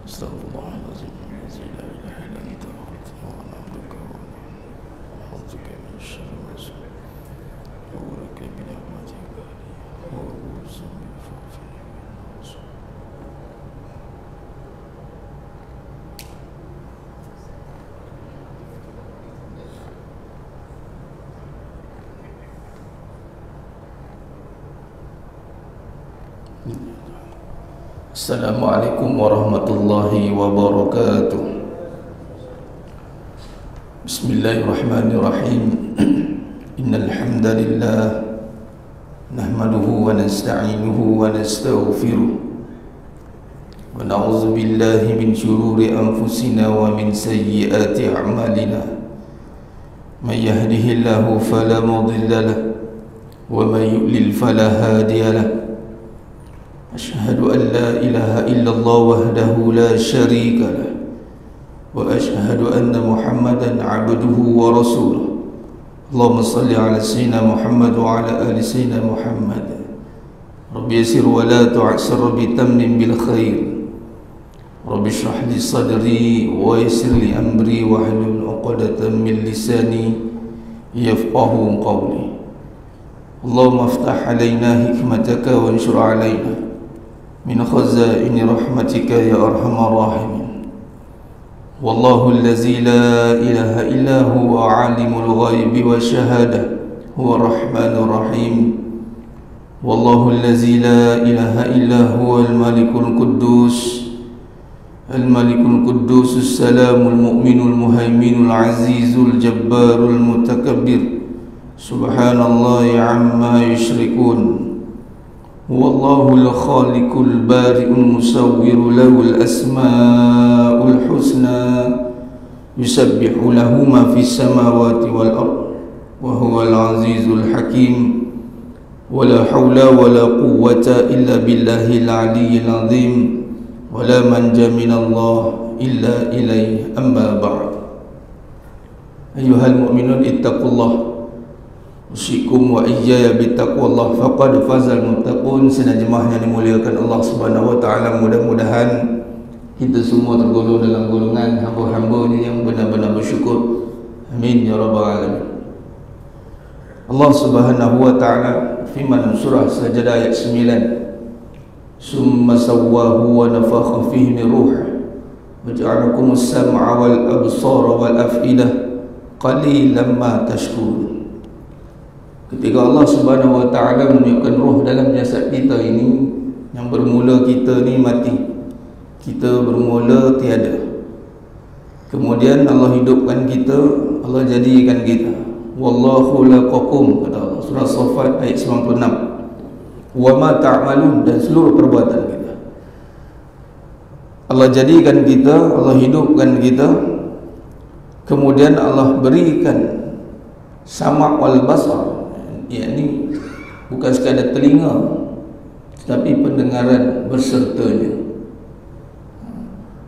Astaghfirullahaladzim. La ilaha illa anta subhanaka wa a'udzuka min syarri ma sana'tu wa a'udzuka bi ni'matika wa a'udzu bika Assalamualaikum warahmatullahi wabarakatuh. Bismillahirrahmanirrahim. Innal hamdalillah nahmaduhu wa nasta'inuhu wa nastaghfiruh wa na'udzu billahi min shururi anfusina wa min sayyiati a'malina. May yahdihillahu fala mudilla lahu wa may yudlil fala hadiya lahu. أشهد أن لا إله إلا الله وحده لا شريك له وأشهد أن محمدا عبده ورسوله. اللهم صل على سيدنا محمد وعلى آل سيدنا محمد. رب يسر ولا تعسر بتمن بالخير. رب اشرح لي صدري ويسر لي أمري واحلل عقدة من لساني يفقه قولي. اللهم افتح علينا حكمتك وانشر علينا من خزائن رحمتك يا أرحم الراحمين. والله الذي لا إله إلا هو عالم الغيب والشهادة هو الرحمن الرحيم. والله الذي لا إله إلا هو الملك القدوس السلام المؤمن المهيمن العزيز الجبار المتكبر سبحان الله عما يشركون. هو الله الخالق البارئ المصور له الأسماء الحسنى يسبح له ما في السماوات والأرض وهو العزيز الحكيم. ولا حول ولا قوة إلا بالله العلي العظيم. ولا منجا من الله إلا إليه. أما بعد. أيها المؤمنون اتقوا الله usikum wa iyaya bittaqwallah faqad fazal muttaqun. Senajmah yang dimuliakan Allah Subhanahu wa taala, mudah-mudahan kita semua tergolong dalam golongan hamba-hambanya yang benar-benar bersyukur. Amin ya rabbal alamin. Allah Subhanahu wa taala firman surah Sajdah ayat 9, summa sawwahu wa nafakha fihi min ruh wa ja'alakumus sam'a wal absara wal afidah qalilan ma tashkurun. Ketika Allah Subhanahu wa taala menunjukkan roh dalam jasad kita ini, yang bermula kita ni mati, kita bermula tiada. Kemudian Allah hidupkan kita, Allah jadikan kita. Wallahu laqakum, kata Allah surah Saffat ayat 96. Wa ma ta'malun, dan seluruh perbuatan kita. Allah jadikan kita, Allah hidupkan kita. Kemudian Allah berikan sama' wal basar, yakni bukan sekadar telinga tetapi pendengaran bersertanya,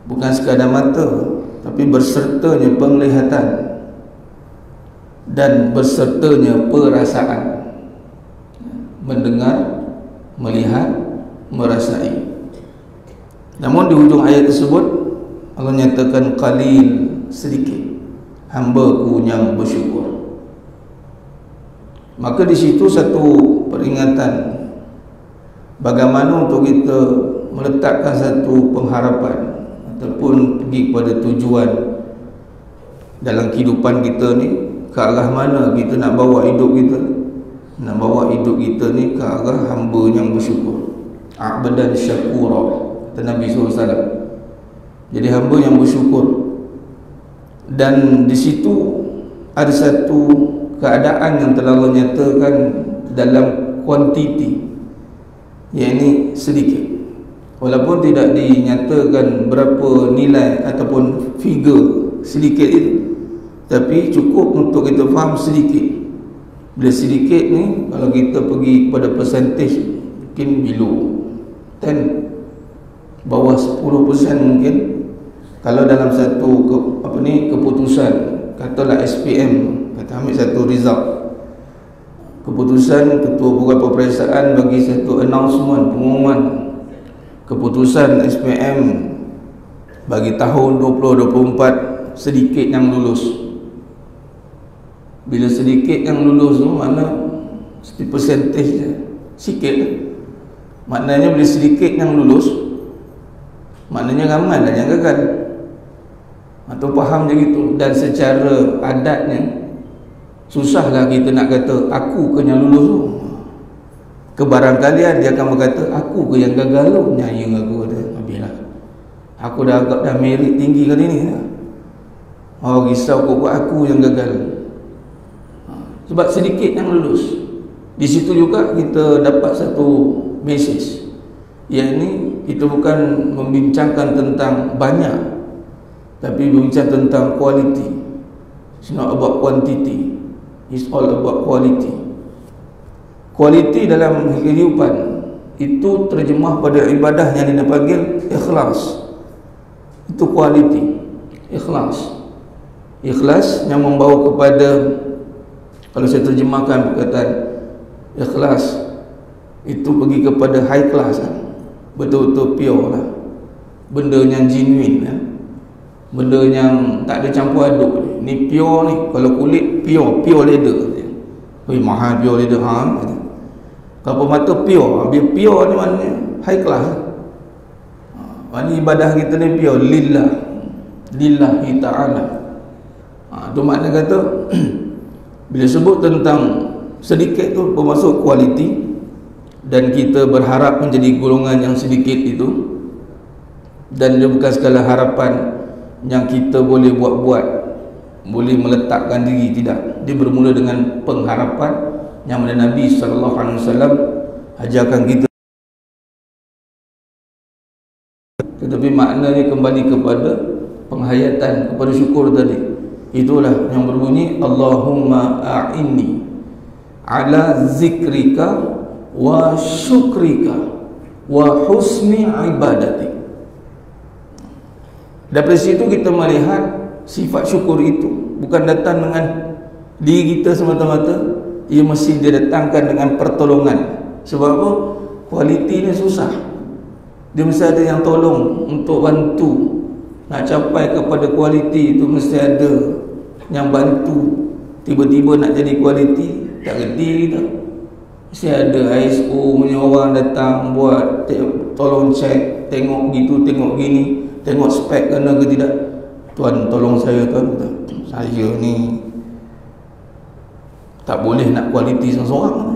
bukan sekadar mata tapi bersertanya penglihatan dan bersertanya perasaan, mendengar, melihat, merasai. Namun di hujung ayat tersebut Allah nyatakan qalil, sedikit hamba-Ku yang bersyukur. Maka di situ satu peringatan bagaimana untuk kita meletakkan satu pengharapan ataupun pergi kepada tujuan dalam kehidupan kita ni, ke arah mana kita nak bawa hidup kita. Nak bawa hidup kita ni ke arah hamba yang bersyukur, abdan syakura, kata Nabi SAW. Jadi hamba yang bersyukur. Dan di situ ada satu keadaan yang telah Allah nyatakan dalam kuantiti, yakni sedikit. Walaupun tidak dinyatakan berapa nilai ataupun figure sedikit itu, tapi cukup untuk kita faham sedikit. Bila sedikit ni, kalau kita pergi kepada percentage, mungkin below 10, bawah 10% mungkin. Kalau dalam satu keputusan, katalah SPM, kita ambil satu result, keputusan ketua beberapa peperiksaan bagi satu announcement, pengumuman keputusan SPM bagi tahun 2024 sedikit yang lulus. Bila sedikit yang lulus tu mana persentage sikit lah. Maknanya bila sedikit yang lulus, maknanya ramai lah yang gagal. Atau faham je gitu. Dan secara adatnya susahlah kita nak kata aku ke yang lulus tu. Kebarangkalian dia akan berkata aku ke yang gagal tu. Nyaya aku kata habislah, aku dah agak dah merit tinggi kali ni. Oh risau kok aku yang gagal. Sebab sedikit yang lulus. Di situ juga kita dapat satu mesej, yang ini kita bukan membincangkan tentang banyak, tapi berbincang tentang quality. It's not about quantity, it's all about quality. Quality dalam kehidupan itu terjemah pada ibadah yang dipanggil ikhlas. Itu quality, ikhlas. Ikhlas yang membawa kepada, kalau saya terjemahkan perkataan ikhlas, itu pergi kepada high class lah. Betul-betul pure lah. Benda yang genuine lah. Benda yang tak ada campur aduk. Ni pure ni. Kalau kulit pure, pure leather. Wih mahal pure leather ha? Kalau mata pure, biar pure ni maknanya high class lah. Maknanya ibadah kita ni pure lillah, lillahi ta'ala. Itu makna kata bila sebut tentang sedikit tu bermaksud kualiti, dan kita berharap menjadi golongan yang sedikit itu. Dan dia bukan segala harapan yang kita boleh buat-buat, boleh meletakkan diri, tidak. Dia bermula dengan pengharapan yang mana Nabi SAW ajarkan kita. Tetapi maknanya kembali kepada penghayatan, kepada syukur tadi. Itulah yang berbunyi Allahumma a'inni ala zikrika wa syukrika wa husni ibadati. Dari situ kita melihat sifat syukur itu bukan datang dengan diri kita semata-mata, ia mesti didatangkan dengan pertolongan. Sebab apa? Kualiti ni susah, dia mesti ada yang tolong untuk bantu. Nak capai kepada kualiti itu mesti ada yang bantu. Tiba-tiba nak jadi kualiti tak reti kita, mesti ada ISO punya orang datang buat, tolong cek, tengok gitu, tengok gini, tengok spek kena ke tidak. Tuan tolong saya tuan, saya ni tak boleh nak kualiti seorang-seorang,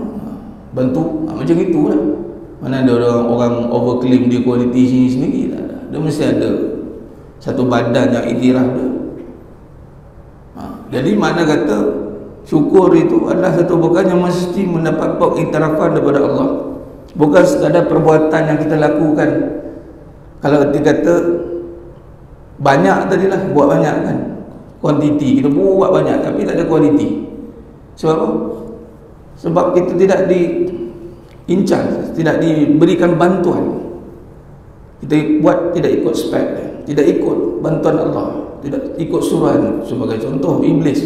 bantu. Macam itulah. Mana ada orang overclaim dia kualiti sini sendiri, tak ada. Dia mesti ada satu badan yang iktiraf dia. Jadi mana kata syukur itu adalah satu perkara yang mesti mendapat pengiktirafan daripada Allah. Bukan sekadar perbuatan yang kita lakukan. Kalau dia kata banyak tadilah, buat banyak kan, kuantiti, kita buat banyak tapi tak ada kualiti. Sebab apa? Sebab kita tidak diincar, tidak diberikan bantuan. Kita buat tidak ikut spek, tidak ikut bantuan Allah, tidak ikut suruhan. Sebagai contoh, iblis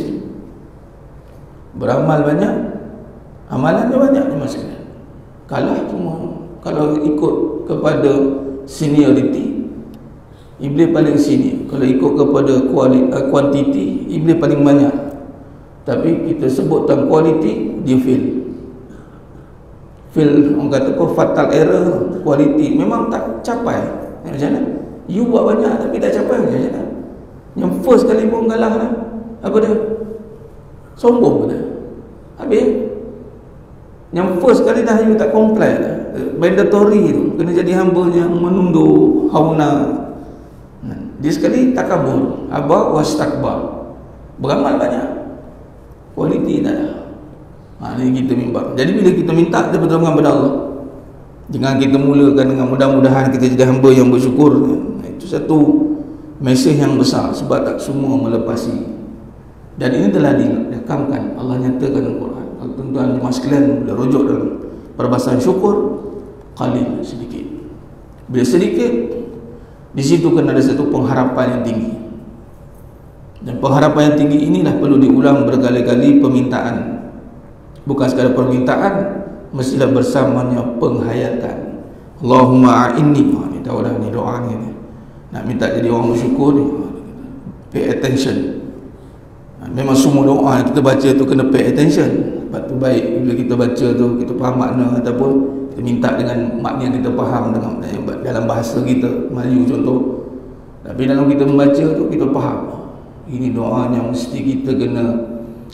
beramal banyak, amalannya banyak masih kalah semua. Kalau ikut kepada seniority, iblis paling senior. Kalau ikut kepada kuantiti, iblis paling banyak. Tapi kita sebut tentang kualiti, dia fail. Orang kata kau fatal error. Kualiti memang tak capai. Macam mana? You buat banyak tapi tak capai, macam mana? Yang first kali pun kalah lah. Apa dia? Sombong dia. Habis. Yang first kali dah you tak comply dah. Mandatory tu, kena jadi hamba yang menunduk, hauna. Dia sekali takabur, aba wastakbar. Beramal banyak, kualiti tak ada. Ini kita minta. Jadi bila kita minta pertolongan kepada Allah, jangan kita mulakan dengan mudah-mudahan kita jadi hamba yang bersyukur. Itu satu mesej yang besar, sebab tak semua melepasi. Dan ini telah direkamkan, Allah nyatakan dalam Quran. Kalau tuan-tuan jemaah sekalian boleh rujuk dalam perbahasan syukur, qalil, sedikit. Bila sedikit, di situ kan ada satu pengharapan yang tinggi. Dan pengharapan yang tinggi inilah perlu diulang berkali-kali permintaan. Bukan sekadar permintaan, mestilah bersamanya penghayatan. Allahumma a'inni. Ini tahu dah ni doa ni. nak minta jadi orang bersyukur ni, pay attention. Memang semua doa yang kita baca tu kena pay attention. Sebab tu baik bila kita baca tu kita faham makna, ataupun kita minta dengan makna yang kita faham dengan dalam bahasa kita, Melayu contoh. Tapi dalam kita membaca tu kita faham ini doa yang mesti kita kena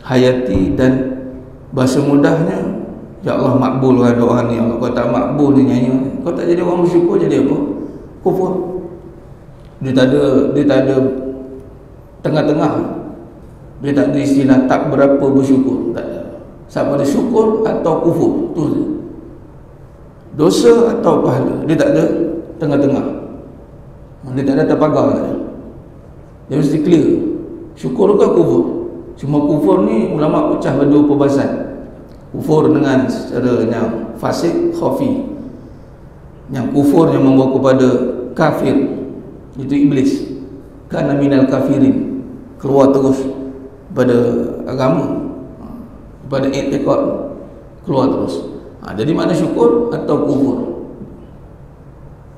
hayati. Dan bahasa mudahnya, ya Allah makbulkan doa ni. Allah, kau tak makbul ni nyanyi, kau tak jadi orang bersyukur, jadi apa? Kufur. Dia tak ada tengah-tengah. Dia tak ada istilah tak berapa bersyukur, tak ada. Sama ada syukur atau kufur, tu je. Dosa atau pahala, dia tak ada tengah-tengah. Dia tak ada terpagar. Dia mesti clear, syukur ke kufur. Cuma kufur ni ulama pecah pada dua perbahasan. Kufur dengan secara yang fasik, khafi. Yang kufur yang membawa kepada kafir, itu iblis. Kana minal kafirin, keluar terus pada agama, pada i'tiqad, keluar terus. Jadi mana syukur atau kufur?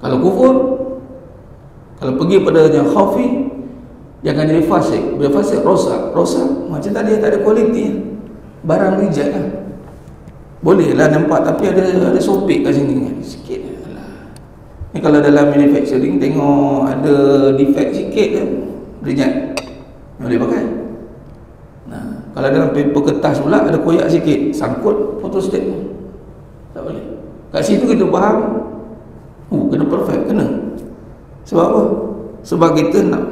Kalau kufur, kalau pergi pada yang khafi, dia akan jadi fasik. Bila fasik, rosak. Macam tadi tak ada kualiti, barang reject lah. Boleh lah nampak, tapi ada sopik kat sini kan, sikit lah. Ni kalau dalam manufacturing tengok ada defect sikit kan, reject, boleh pakai. Kalau dalam paper kertas pula ada koyak sikit, sangkut photostat, tak boleh. Kat situ kita faham, kena perfect, kena. Sebab apa? Sebab kita nak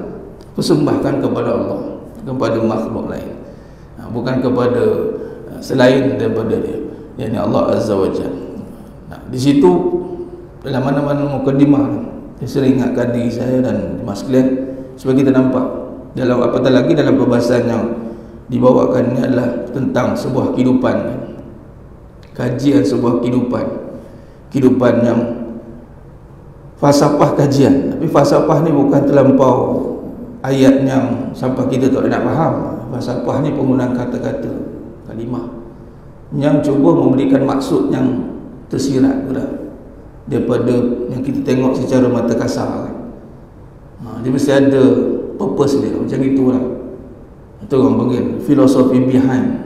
persembahkan kepada Allah, kepada makhluk lain, bukan kepada selain daripada dia, yakni Allah Azza wa Jalla. Di situ dalam mana-mana mukadimah, saya sering ingatkan diri saya dan mas sekalian, supaya kita nampak dalam apatah lagi dalam perbahasan yang dibawakan ini adalah tentang sebuah kehidupan, kajian sebuah kehidupan yang falsafah kajian. Tapi falsafah ni bukan terlampau ayat yang sampai kita tak nak faham. Falsafah ni penggunaan kata-kata, kalimah yang cuba memberikan maksud yang tersirat daripada yang kita tengok secara mata kasar. Dia mesti ada purpose dia, macam itulah. Itu orang panggil philosophy behind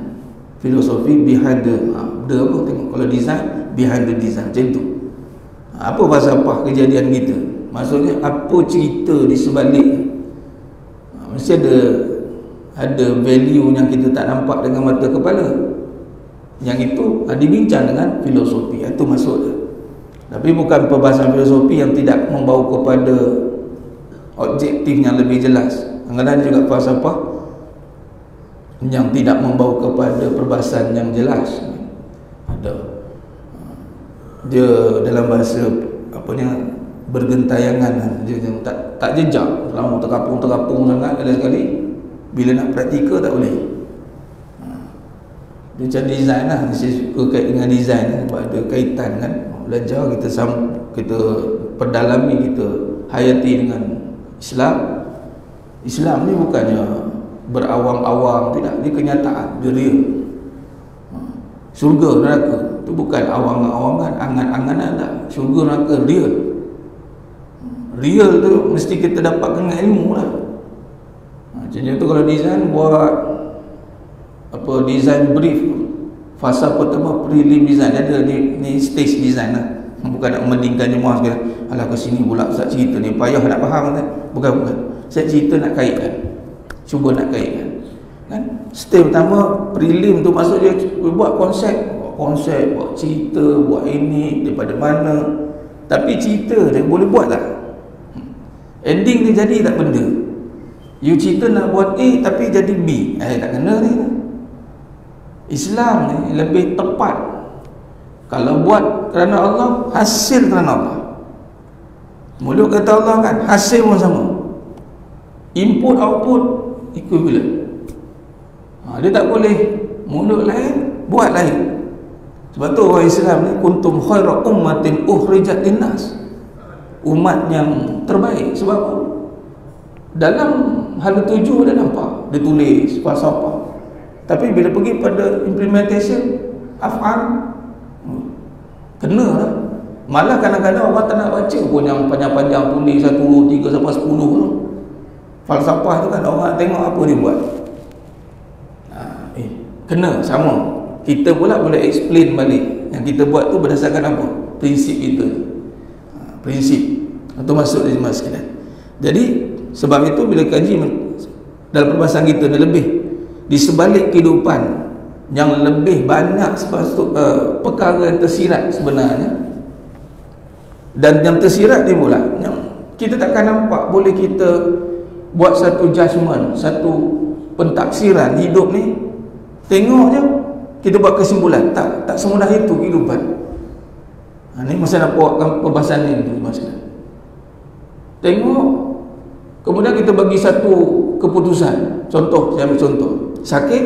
the apa, tengok kalau design, behind the design, macam tu. Apa falsafah kejadian kita, maksudnya apa cerita di sebalik. Mesti ada value yang kita tak nampak dengan mata kepala, yang itu dibincang dengan filosofi. Itu maksud dia. Tapi bukan perbahasan filosofi yang tidak membawa kepada objektif yang lebih jelas. Kadang-kadang juga falsafah yang tidak membawa kepada perbahasan yang jelas. Ada dia dalam bahasa bergentayangan, dia tak jejak, selama terkapung sangat. Sekali bila nak praktikal tak boleh. Dia macam design lah. Saya suka kait dengan design sebab ada kaitan kan. Belajar kita perdalami, kita hayati dengan Islam ni bukannya berawang-awang, tidak, dia kenyataan, dia real. Syurga neraka tu bukan awang-awangan, angan-anganan tak. Syurga neraka real tu mesti kita dapatkan dengan ilmu lah. Macam tu kalau design, buat design brief, fasa pertama prelim design, ada ni stage design lah. Bukan nak memendingkan jemaah sekalian, alah ke sini pula Ustaz cerita ni payah nak faham kan. Bukan. Saya cerita nak kaitkan, cuba nak kaitkan kan. Step pertama prelim tu maksud dia buat konsep, buat cerita, buat ini daripada mana. Tapi cerita dia boleh buat tak? Ending dia jadi tak benda. You cerita nak buat A tapi jadi B, tak kena ni. Islam ni lebih tepat. Kalau buat kerana Allah, hasil kerana Allah. Mulut kata Allah kan, hasil pun sama. Input output equivalent. Dia tak boleh mulut lain, buat lain. Sebab tu orang Islam ni kuntum khaira ummatin ukhrijat linnas, umat yang terbaik. Sebab apa? Dalam hal tuju dia nampak, dia tulis falsafah. Tapi bila pergi pada implementation, af'al, kena lah. Malah kadang-kadang orang tak nak baca pun yang panjang-panjang tulis 1, 2, 3 sampai 10 tu. Falsafah tu kan orang tengok apa dia buat. Kena sama. Kita pula boleh explain balik yang kita buat tu berdasarkan apa? Prinsip kita. Prinsip. Itu masuk dari mas sekalian. Jadi sebab itu bila kaji dalam perbahasan kita ni lebih di sebalik kehidupan yang lebih banyak perkara yang tersirat sebenarnya, dan yang tersirat ni pula yang kita takkan nampak boleh kita buat satu judgement, satu pentaksiran hidup ni. Tengok je kita buat kesimpulan. Tak semudah itu kehidupan. Ni masa nak buatkan perbahasan ni masa. Tengok, kemudian kita bagi satu keputusan. Contoh, saya ambil contoh. Sakit.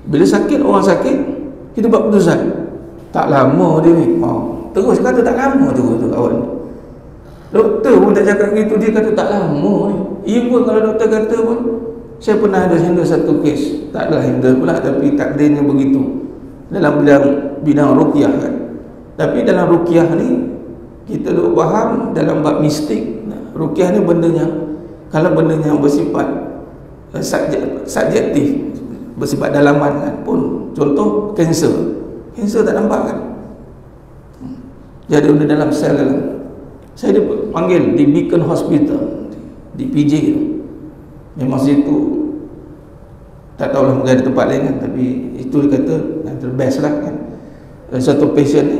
Bila sakit, orang sakit, kita buat keputusan. Tak lama dia ni. Terus kata tak lama tu kawan. Doktor pun tak cakap gitu, dia kata tak lama ni. Even kalau doktor kata pun, saya pernah ada handle satu kes, taklah handle pula, tapi takdirnya begitu dalam bidang ruqyah kan. Tapi dalam ruqyah ni kita duk faham dalam bab mistik, ruqyah ni bendanya, kalau bendanya bersifat subjektif, bersifat dalaman kan pun, contoh kanser tak nampak kan, jadi benda dalam sel dalam. Saya dipanggil di Beacon Hospital di PJ tu. Memang situ tak tahulah mungkin ada tempat lain kan, tapi itu dia kata yang terbest lah kan. Satu patient ni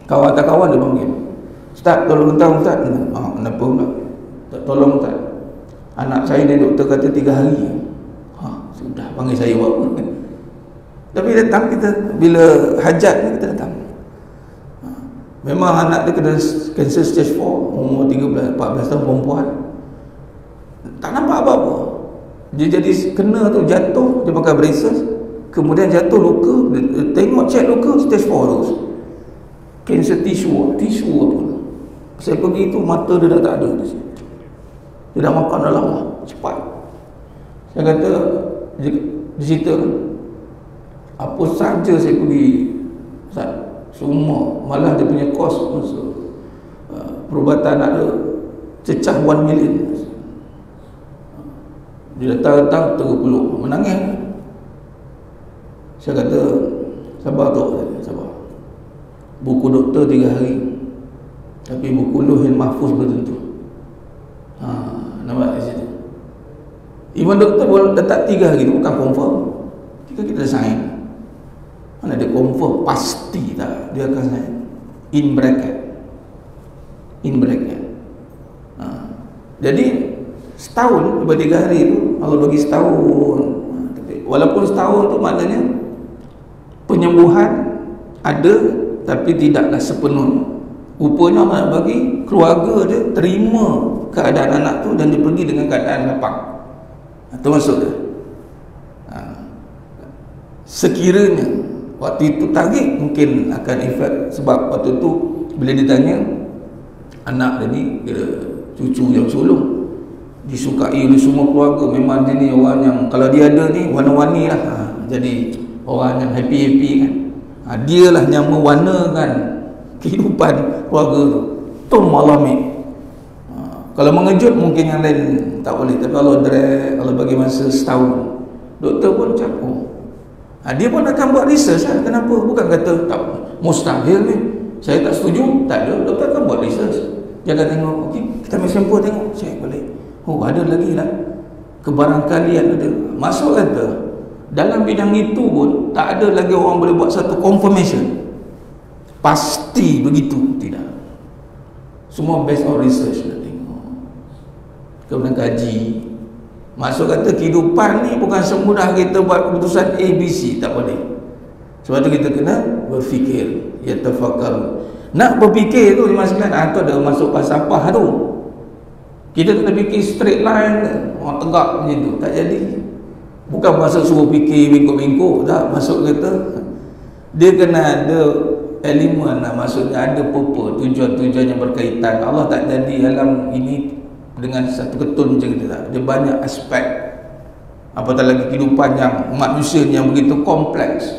kawan-kawan dia panggil, "Ustaz, tolong tahu Ustaz." Kenapa pula? Tak tolong Ustaz, anak saya ni doktor kata 3 hari. Sudah panggil saya buat apa. Tapi datang kita bila hajat ni kita datang. Memang anak dia kena cancer stage 4, umur 13-14 tahun, perempuan. Tak nampak apa-apa. Dia jadi kena tu, jatuh, dia pakai braces, kemudian jatuh luka, tengok cek luka stage 4 terus. Cancer tisu apa. Saya pergi tu mata dia dah tak ada. Dia dah makan dah lama, cepat. Saya kata, dia cerita apa saja saya pergi, semua, malah dia punya kos perubatan ada cecah 1 million. Dia datang terpeluk, menangis. Saya kata, sabar tu, sabar. Buku doktor 3 hari, tapi buku Lauhul Mahfuz belum tentu. Nampak di situ. Even doktor boleh letak 3 hari tu bukan confirm. Kita sign. Mana dia confirm pasti tak dia akan sign in bracket. Jadi setahun lepas 3 hari tu Allah bagi setahun. Walaupun setahun tu maknanya penyembuhan ada, tapi tidaklah sepenuhnya. Rupanya Allah nak bagi keluarga dia terima keadaan anak tu dan dia pergi dengan keadaan lapang. Itu maksud dia. Sekiranya waktu itu target mungkin akan efek, sebab waktu tu bila ditanya anak dia ni, cucu yang sulung disukai oleh semua keluarga, memang dia ni orang yang kalau dia ada ni warna-warni lah, jadi orang yang happy kan. Dia lah yang mewarnakan kehidupan keluarga tu. Tu malami. Kalau mengejut mungkin yang lain tak boleh, tapi kalau direct, kalau bagi masa setahun, doktor pun cakap, dia pun akan buat research lah. Kenapa? Bukan kata tak mustahil ni, saya tak setuju, tak ada. Doktor akan buat research. Dia akan tengok, okey, kita ambil sampel tengok, check balik. Ada lagi lah, kebarangkalian ada. Masuk kata dalam bidang itu pun tak ada lagi orang boleh buat satu confirmation pasti begitu, tidak. Semua based on research lah, tengok, kemudian kaji. Masuk kata kehidupan ni bukan semudah kita buat keputusan A, B, C, tak boleh. Sebab tu kita kena berfikir, ya tafakkar. Nak berfikir tu dimasukkan, tu ada masuk falsafah tu. Kita kena fikir straight line, orang tegak macam tu, tak jadi. Bukan masuk suruh fikir bengkok-bengkok, tak. Masuk kata dia kena ada elemen lah, maksudnya ada purpose, tujuan-tujuan yang berkaitan. Allah tak jadi alam ini dengan satu ketun macam kita, tak. Dia banyak aspek, apatah lagi kehidupan yang manusia yang begitu kompleks.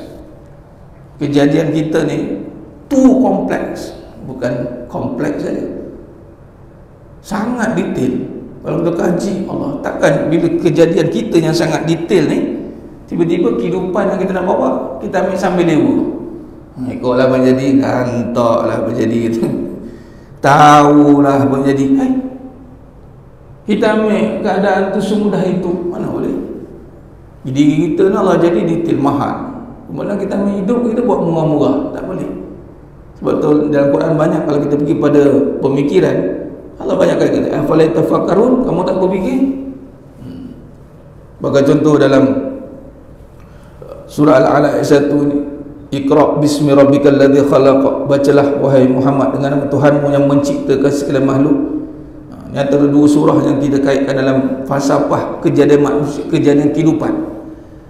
Kejadian kita ni too kompleks, bukan kompleks saja, sangat detail. Kalau kita kaji, Allah, takkan bila kejadian kita yang sangat detail ni, tiba-tiba kehidupan yang kita nak bawa, kita ambil sambil lewa. Ikutlah menjadi, gantaklah menjadi gitu. Tahulah menjadi. Kita ambil keadaan tu semudah itu, mana boleh. Diri kita ni Allah jadi detail mahal. Kemudian kita ambil hidup, kita buat murah-murah, tak boleh. Sebab tu dalam Quran banyak, kalau kita pergi pada pemikiran, Allah banyak kali kata, afala tafakkarun, kamu tak berfikir? Bagi contoh dalam surah Al-Alaq ayat 1 ni, Iqra bismi rabbikal ladzi khalaq, bacalah wahai Muhammad dengan nama Tuhanmu yang menciptakan segala makhluk. Ini antara dua surah yang kita kaitkan dalam falsafah kejadian manusia, kejadian kehidupan.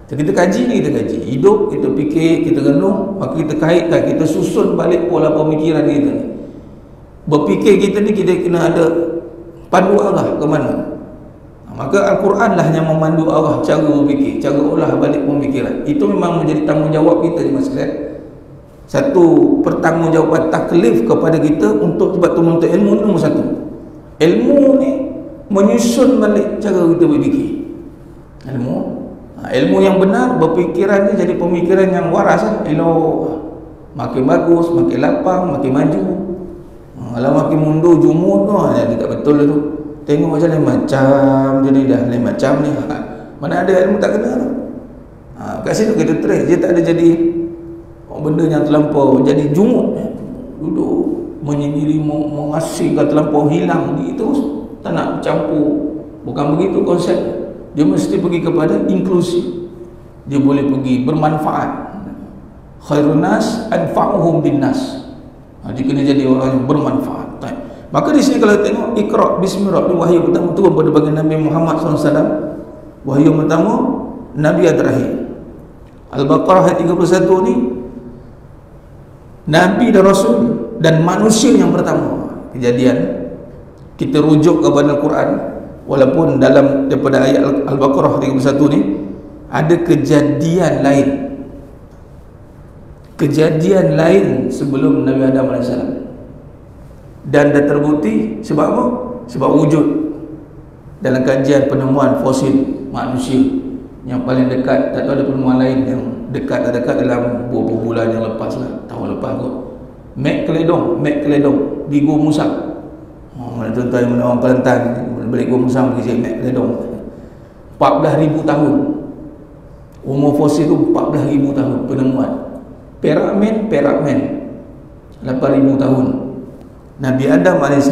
Jadi kita kaji ni, kita kaji hidup, kita fikir, kita renung, maka kita kaitkan, kita susun balik pola pemikiran kita ni. Berfikir kita ni, kita kena ada pandu arah ke mana. Maka Al-Quran lah yang memandu arah cara berfikir, cara olah balik pemikiran. Itu memang menjadi tanggungjawab kita di masa sekalian. Satu pertanggungjawaban taklif kepada kita untuk, sebab tu menuntut ilmu ni nombor satu. Ilmu ni menyusun balik cara kita berfikir. Ilmu yang benar, berfikiran ni jadi pemikiran yang waras lah. Elok, makin bagus, makin lapang, makin maju. Kalau makin mundur, jumur tu, jadi tak betul tu. Tengok macam lain macam, jadi dah lain macam ni. Mana ada ilmu tak kena tu. Kat situ kita trace, dia tak ada jadi benda yang terlampau jadi jumut. Duduk menyendiri, mengasihkan terlampau hilang gitu, tak nak campur. Bukan begitu konsep. Dia mesti pergi kepada inklusif. Dia boleh pergi bermanfaat. Khairun nas anfa'uhum bin nas. Dia kena jadi orang yang bermanfaat. Maka di sini kalau tengok Iqra bismi rabbik, wahyu pertama turun pada baginda Nabi Muhammad SAW. Wahyu pertama Nabi yang terakhir. Al-Baqarah ayat 31 ni, Nabi dan Rasul dan manusia yang pertama. Kejadian kita rujuk kepada Al-Quran, walaupun dalam daripada ayat Al-Baqarah 31 ni ada kejadian lain. Kejadian lain sebelum Nabi Adam AS. Dan dah terbukti sebab apa? Sebab wujud dalam kajian penemuan fosil manusia yang paling dekat. Tak tahu ada penemuan lain yang dekat tak dekat dalam beberapa bulan yang lepas lah, tahun lepas kot. Megalodon di Gua Musang. Mana tuan-tuan yang orang Kelantan balik Gua Musang pergi cari Megalodon. 14,000 tahun umur fosil tu, 14,000 tahun penemuan. Perakmen 8,000 tahun. Nabi Adam AS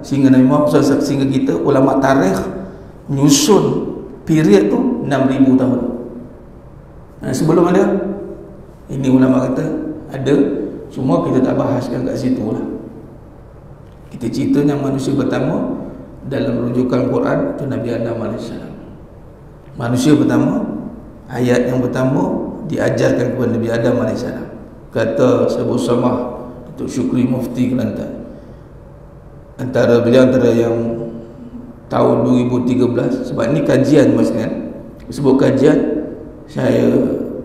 sehingga Nabi Muhammad SAW, sehingga kita ulama tarikh menyusun period tu 6,000 tahun. Sebelum ada ini ulama kata ada, semua kita tak bahaskan kat situ lah. Kita cerita yang manusia pertama dalam rujukan Quran tu Nabi Adam AS. Manusia pertama, ayat yang pertama diajarkan kepada Nabi Adam AS. Kata Sabu Samah Datuk Syukri Mufti Kelantan, antara beliau antara yang tahun 2013, sebab ni kajian mas kan, sebut kajian, saya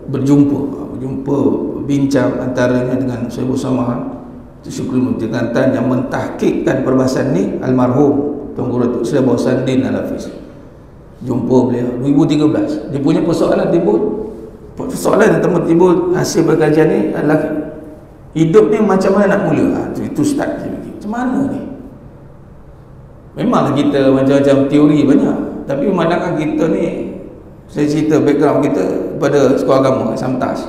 berjumpa bincang antaranya dengan Sabu Samah Datuk Syukri Mufti Kelantan yang mentahkikkan perbahasan ni, almarhum Tuan Guru Datuk Seri Abdul Sandin Al-Hafiz. Jumpa beliau 2013, dia punya persoalan yang timbul hasil berkajian ni adalah hidup ni macam mana nak mula. Itu start macam mana ni. Memanglah kita macam-macam teori banyak, tapi memandangkan kita ni, saya cerita background kita pada sekolah agama Samtas,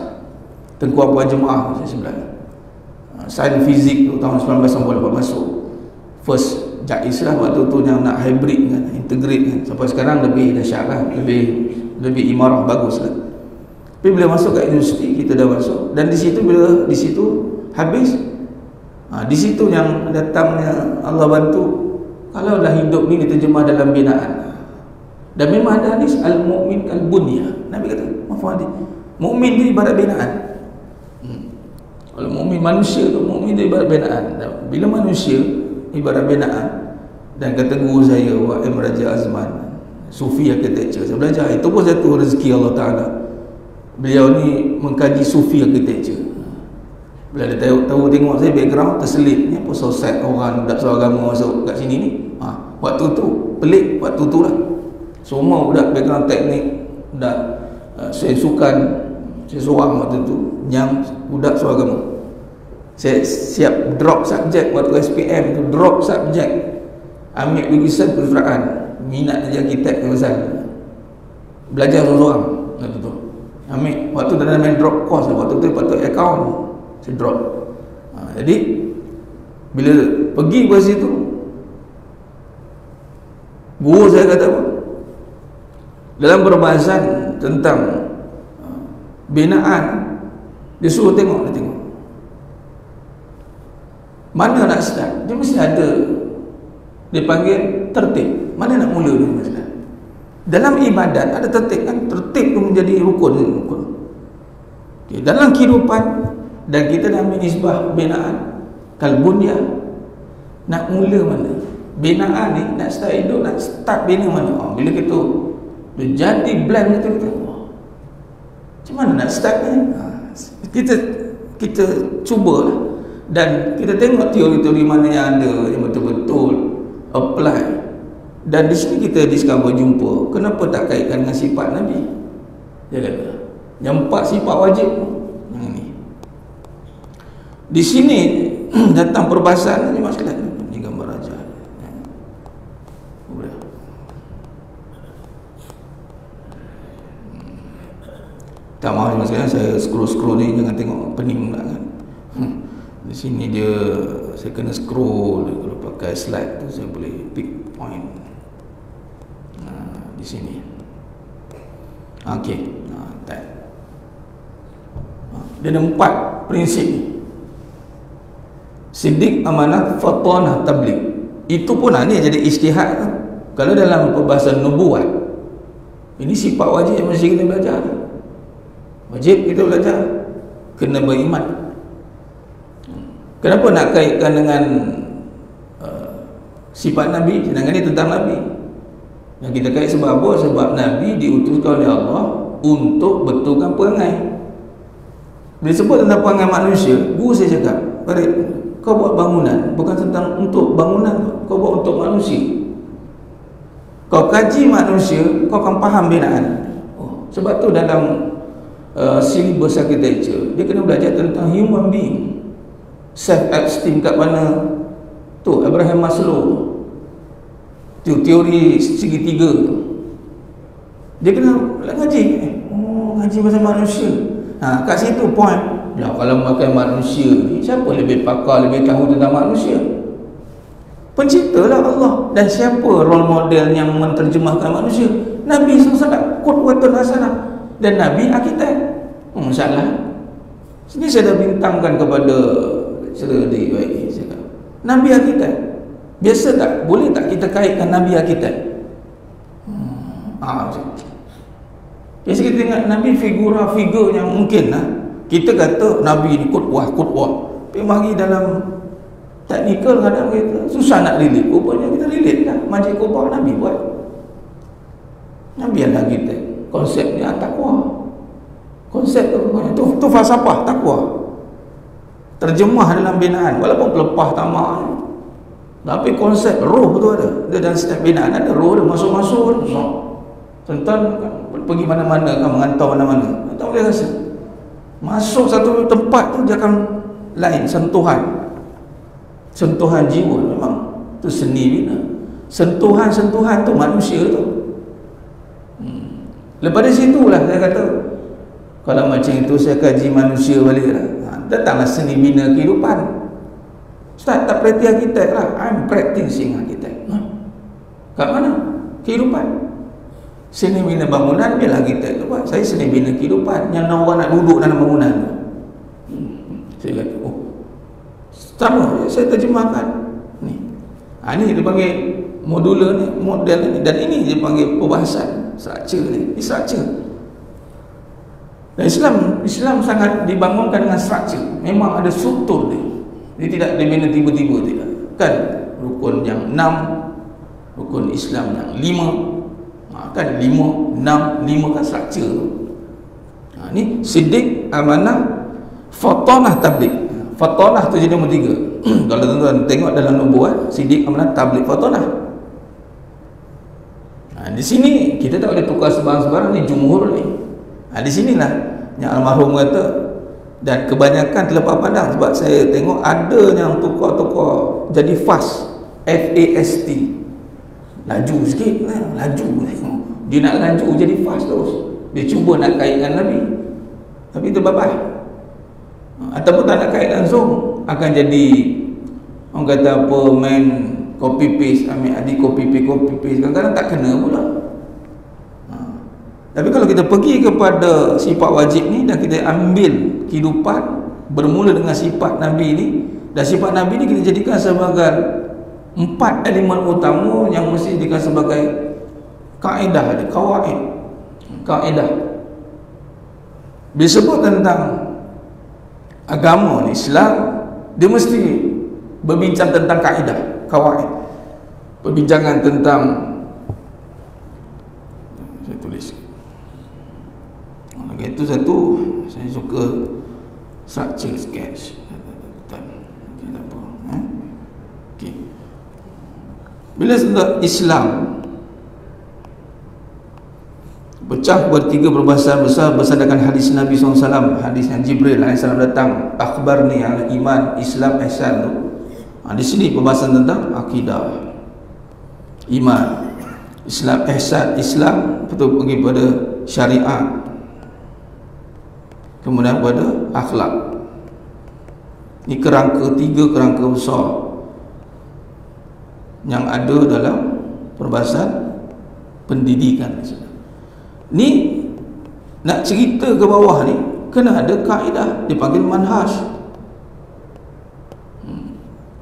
Tengku Abuan Jemaah saya sebenarnya. Sains fizik tu tahun 1998 masuk. First JAIS lah waktu tu yang nak hybrid kan, integrate kan. Sampai sekarang lebih dahsyat lah, lebih imarah bagus lah. Tapi bila masuk kat universiti, kita dah masuk, dan di situ bila di situ habis, di situ yang datangnya Allah bantu. Kalaulah hidup ni diterjemah dalam binaan, dan memang ada hadis al-mu'min kal-bunyah. Nabi kata, mukmin tu ibarat binaan. Kalau mukmin manusia tu, mukmin tu ibarat binaan. Bila manusia ibarat binaan, dan kata guru saya W.M. Raja Azman, Sufi Architecture, saya belajar, itu pun satu rezeki Allah Ta'ala. Beliau ni mengkaji Sufi Architecture. Bila dia tahu tengok saya background terselit, ni apa sosek orang budak seagama masuk kat sini ni. Waktu tu pelik, waktu tu lah semua budak background teknik, budak saya sukan, saya seorang waktu tu yang budak seagama. Saya siap drop subjek waktu SPM tu, drop subjek, ambil lukisan kejuruteraan, minat je arkitek kebesaran, belajar seorang waktu tu. Ambil waktu dalam main drop course, waktu tu patut account, saya drop. Jadi bila pergi ke situ, guru saya kata apa? Dalam perbahasan tentang binaan, dia suruh tengok, dia tengok mana nak start. Dia mesti ada, dia panggil tertib. Mana nak mula dia mesti. Dalam ibadat ada tertib kan? Tertib tu menjadi rukun. Okay. Dalam kehidupan, dan kita dah ambil nisbah binaan kalbunya, nak mula mana? Binaan ni nak start hidup, nak start bina mana? Bila kita dia jadi blend kita macam mana nak start ni? Kita cubalah. Dan kita tengok teori-teori mana yang ada yang betul-betul apply. Dan di sini kita discover jumpa kenapa tak kaitkan dengan sifat Nabi. Dia kata yang 4 sifat wajib yang ini. Di sini datang perbahasan ni masalah ni gambar raja. Tak maaf masalah saya scroll ni jangan tengok pening pula kan. Di sini dia saya kena scroll, kalau pakai slide tu saya boleh pick point. Di sini. Okey. Dia ada 4 prinsip ni. Siddiq, amanah, fatanah, tabligh. Itu pun ni jadi ijtihad tu. Kalau dalam perbahasan nubuat, ini sifat wajib yang mesti kita belajar. Wajib kita belajar. Kena beriman. Kenapa nak kaitkan dengan sifat Nabi? Sedangkan ini tentang Nabi. Yang kita kait sebab apa? Sebab Nabi diutuskan oleh Allah untuk betulkan perangai. Bila sebut tentang perangai manusia, guru saya cakap, Farid, kau buat bangunan bukan tentang untuk bangunan, kau buat untuk manusia. Kau kaji manusia, kau akan faham binaan. Sebab tu dalam silibus architecture, dia kena belajar tentang human being. Self-esteem kat mana tu, Abraham Maslow tu, teori segitiga tu, dia kena ngaji. Ngaji pasal manusia. Kat situ point. Kalau makan manusia ni, siapa lebih pakar, lebih tahu tentang manusia? Pencipta lah Allah. Dan siapa role model yang menterjemahkan manusia? Nabi SAW, qudwatun hasanah. Dan Nabi arkitek. Masalah sini saya dah bintangkan kepada saudara di UAE, saya kata Nabi arkitek. Biasa tak? Boleh tak kita kaitkan Nabi arkitek? Biasa kita tengok Nabi figur yang mungkin kita kata Nabi ni qudwah. Tapi mari dalam teknikal kadang kita susah nak relate. Rupanya kita relate lah. Masjid Quba Nabi buat. Nabi yang arkitek. Konsepnya takwa. Konsep tu falsafah takwa. Terjemah dalam binaan, walaupun pelepah tamak, tapi konsep roh tu ada. Dia dalam setiap binaan ada roh dia, masuk-masuk tentang pergi mana-mana kan, mengantau mana-mana, tak boleh rasa masuk satu tempat tu dia akan lain. Sentuhan jiwa memang tu seni bina. Sentuhan tu manusia tu. Lepas dari situlah saya kata, kalau macam itu saya kaji manusia balik lah. Datanglah seni bina kehidupan. Ustaz tak praktis arkitek lah. I'm practicing arkitek. Kat mana? Kehidupan. Seni bina bangunan, biarlah arkitek tu buat. Saya seni bina kehidupan. Yang orang nak duduk dalam bangunan tu. Saya kata, sama saya terjemahkan ni. Ni dia panggil modular ni, model ni. Dan ini dia panggil perbahasan structure ni. Ini structure. Dan Islam sangat dibangunkan dengan structure. Memang ada struktur dia. Dia tidak dibina tiba-tiba, tidak. Kan rukun yang 6, rukun Islam yang 5. Kan 5, 6, 5 kan structure. Ni siddiq, amanah, fatanah, tabligh. Fatonah tu jadi nombor 3. Kalau tuan-tuan tengok dalam nubuat, Siddiq, Amanah, Tabligh, Fatonah. Di sini kita tak boleh tukar sebarang-sebarang, ni jumhur ni. Di sinilah yang almarhum kata, dan kebanyakan terlepas pandang, sebab saya tengok ada yang tukar-tukar jadi fast, FAST, laju sikit, laju tengok. Dia nak laju jadi fast terus, dia cuba nak kaitkan Nabi tapi terbabas. Ataupun tak nak kait langsung, akan jadi orang kata apa, main copy paste, ambil adik copy paste, kadang-kadang tak kena pula. Tapi kalau kita pergi kepada sifat wajib ni dan kita ambil kehidupan bermula dengan sifat Nabi ni, dan sifat Nabi ni kita jadikan sebagai 4 elemen utama yang mesti dijadikan sebagai kaedah, kaedah. Bila sebut tentang agama ni, Islam, dia mesti berbincang tentang kaedah, kawaid. Perbincangan tentang, saya tulis itu satu, saya suka structure sketch. Okay. Bila sebut Islam pecah bertiga perbahasan besar berdasarkan hadis Nabi SAW, hadis yang Jibril AS datang, akhbarni al-iman, Islam, ihsan tu. Di sini perbahasan tentang akidah, iman, Islam, ihsan. Islam betul pergi pada syariat, kemudian pada akhlak. Ini kerangka, 3 kerangka besar yang ada dalam perbahasan pendidikan. Ni nak cerita ke bawah ni kena ada kaedah, dipanggil manhaj.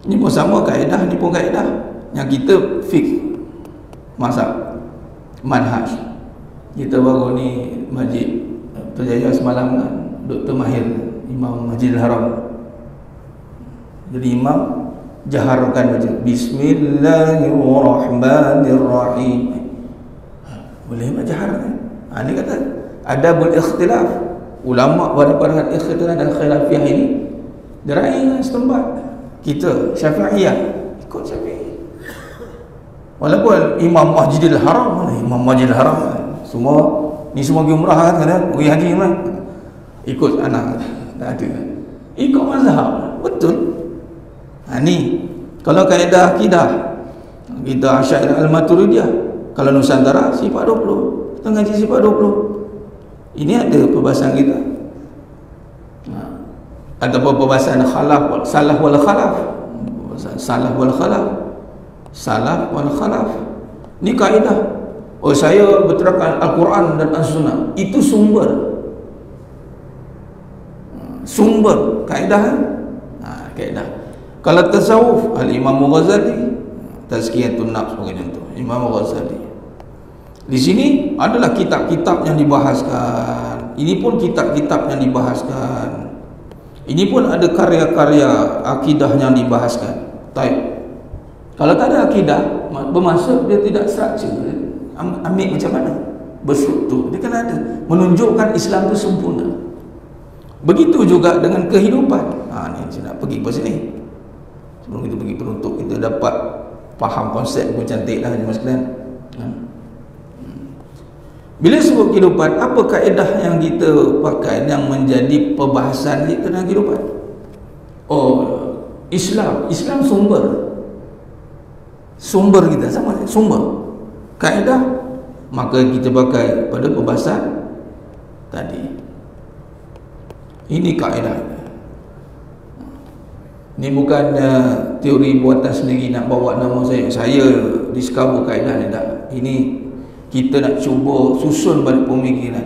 Ni pun sama kaedah, ni pun kaedah. Yang kita fix mazhab manhaj. Kita baru ni Masjid Berjaya semalam kan, Dr. Mahir, Imam Masjidil Haram, jadi imam jaharkan baca Bismillahirrahmanirrahim. Boleh tak jaharkan? Ini kata adabul ikhtilaf. Ulama pada ikhtilaf dan khilafiyah ini diraih setempat. Kita Syafi'iyah ikut Syafi'i. Walaupun Imam Masjidil Haram, Imam Masjidil Haram semua ni semua pergi umrah kan, pergi haji kan, ikut anak tak ada, ikut mazhab betul. Ni kalau kaedah akidah kita Asy'ariyah Al-Maturidiyah, kalau Nusantara sifat 20, kita ngaji sifat 20. Ini ada perbahasan kita. Ataupun perbahasan khalaf, salah wal khalaf, salah wal khalaf, salah wal khalaf. Ni kaedah. Oh, saya berterangkan Al-Quran dan As-Sunnah, itu sumber kaedah. Kaedah. Kalau tasawuf, Al-Imam Ghazali, Tazkiyatun Nafs sebagai contoh, Imam Ghazali. Di sini adalah kitab-kitab yang dibahaskan. Ini pun kitab-kitab yang dibahaskan. Ini pun ada karya-karya akidah yang dibahaskan. Baik. Kalau tak ada akidah, bermaksud dia tidak structure. Ambil macam mana? Berstruktur. Dia kan ada menunjukkan Islam itu sempurna. Begitu juga dengan kehidupan. Ni saya nak pergi ke sini. Sebelum kita pergi penutup, kita dapat faham konsep pun cantik lah jemaah sekalian. Bila sebut kehidupan, apa kaedah yang kita pakai yang menjadi perbahasan kita dalam kehidupan? Oh, Islam sumber kita sama, sumber kaedah, maka kita pakai pada perbahasan tadi. Ini kaedah. Ini bukan teori buatan sendiri nak bawa nama saya discover kaedah ni, tak. Ini kita nak cuba susun balik pemikiran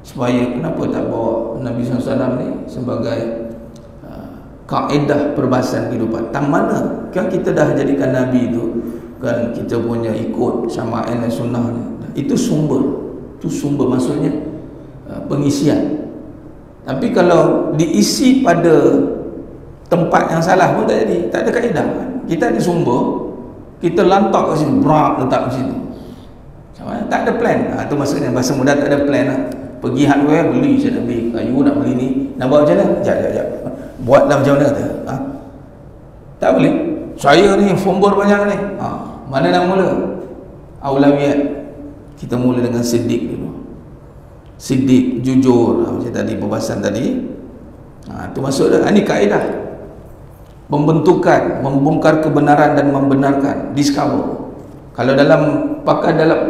supaya kenapa tak bawa Nabi SAW ni sebagai kaedah perbahasan kehidupan. Tang mana kan kita dah jadikan Nabi itu kan, kita punya ikut Syama'il dan Sunnah ni. Itu sumber maksudnya pengisian. Tapi kalau diisi pada tempat yang salah pun tak jadi, tak ada kaedah. Kita ada sumber, kita lantak kat sini, letak kat situ. Tak ada plan. Itu maksudnya bahasa mudah, tak ada plan lah. Pergi hardware beli, saya nak beli kayu, nak beli ni, nak bawa macam mana? Sekejap. buatlah macam mana kata. Tak boleh. Saya ni follower banyak ni. Mana nak mula? Aulawiyat. Kita mula dengan siddiq dulu. Siddiq, jujur, macam tadi pembahasan tadi. Itu masuk dah. Ini kaedah pembentukan, membongkar kebenaran dan membenarkan, discover. Kalau dalam pakar dalam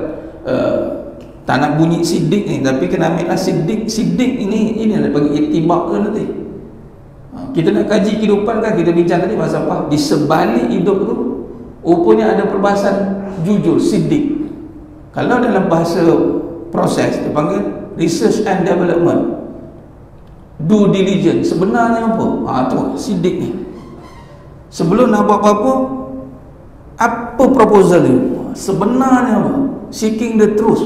tak nak bunyi siddiq ni, tapi kena ambil lah siddiq. Siddiq ini adalah bagi itibak ke nanti. Kita nak kaji kehidupan kan, kita bincang tadi pasal apa? Di sebalik hidup tu rupanya ada perbahasan jujur, siddiq. Kalau dalam bahasa proses dia panggil research and development, due diligence. Sebenarnya apa? Tu siddiq ni. Sebelum nak buat apa-apa, apa proposal ni? Sebenarnya apa? Seeking the truth.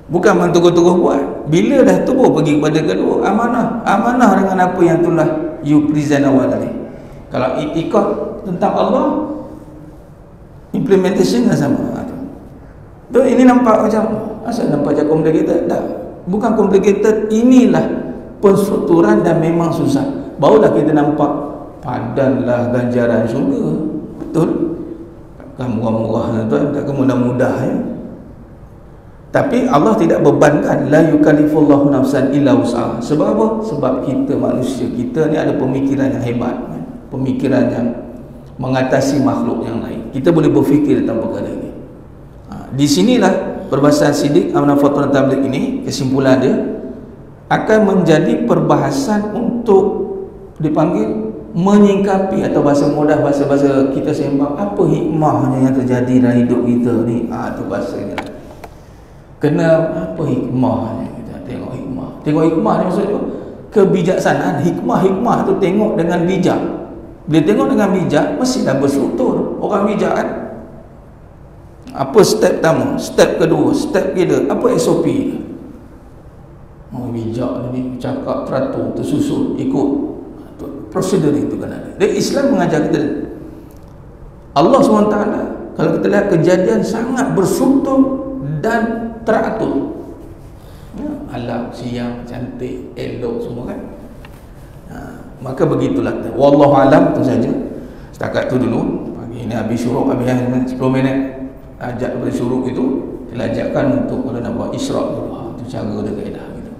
Bukan mentuguh-tuguh buat. Bila dah tubuh pergi kepada kedua, amanah dengan apa yang telah you present awal tadi. Kalau itikad tentang Allah, implementation dah sama. Tu ini nampak macam asal nampak macam complicated. Tak, bukan complicated. Inilah penstrukturan dan memang susah. Barulah kita nampak padanlah ganjaran syurga. Betul? Takkan murah-murah tuan, takkan mudah-mudah ya. Tapi Allah tidak bebankan, la yukallifullahu nafsan illa wus'aha. Sebab apa? Sebab kita manusia, kita ni ada pemikiran yang hebat, pemikiran yang mengatasi makhluk yang lain. Kita boleh berfikir tentang perkara ini. Di sinilah perbahasan siddiq amanah fatwa tabligh ini, kesimpulan dia akan menjadi perbahasan untuk dipanggil menyingkapi, atau bahasa mudah, bahasa kita sembang, apa hikmahnya yang terjadi dalam hidup kita ni. Itu bahasanya. Kena apa hikmahnya? Kita tengok hikmah. Tengok hikmah ni maksudnya kebijaksanaan. Hikmah tu tengok dengan bijak. Bila tengok dengan bijak, mestilah berstruktur. Orang bijak kan? Apa step pertama? Step kedua? Step ketiga? Apa SOP? Bijak ni cakap teratur, tersusun, ikut prosedur itu kan ada. Dan Islam mengajar kita, Allah SWT kalau kita lihat kejadian sangat berstruktur dan teratur. Alam, siang, cantik, elok semua kan. Maka begitulah. Wallahu alam, tu saja. Setakat tu dulu. Pagi ni habis syuruk, habis 10 minit ajak daripada syuruk itu, kita ajakkan untuk kalau nak buat isyraq dulu. Itu cara dia kaedah gitu.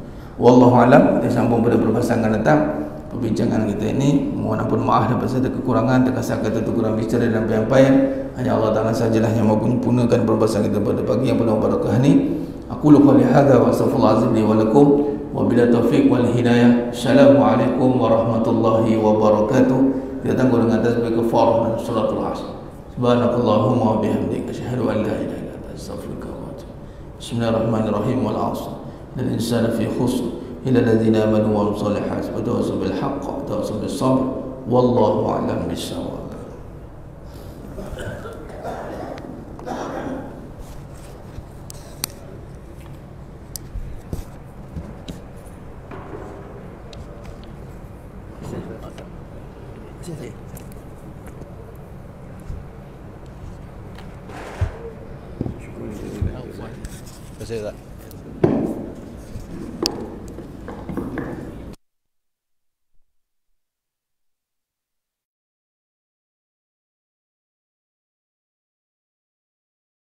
Wallahu alam. Kita sambung pada perbahasan akan datang. Perbincangan kita ini, mohon ampun maaf dapat ada kekurangan, terkasar kata kurang bicara dan penyampaian. Hanya Allah Ta'ala sajalah yang mahu menyempurnakan perbahasan kita pada pagi yang penuh barakah ni. Aku lupa lihada wa astaghfirullahalazim li wa lakum wa bila taufiq wal hidayah. Assalamualaikum warahmatullahi wabarakatuh. Kita tangguh dengan tasbih kafarah dan salatul asr. Subhanakallahumma wa bihamdika asyhadu an la ilaha illa anta astaghfiruka wa atubu. Bismillahirrahmanirrahim. Wal 'asr. Innal insana fi khusr illa alladhina amanu wa amilus solihati wa tawassaw bil haqq wa tawassaw bis sabr. Wallahu a'lam bissawab. Saya tak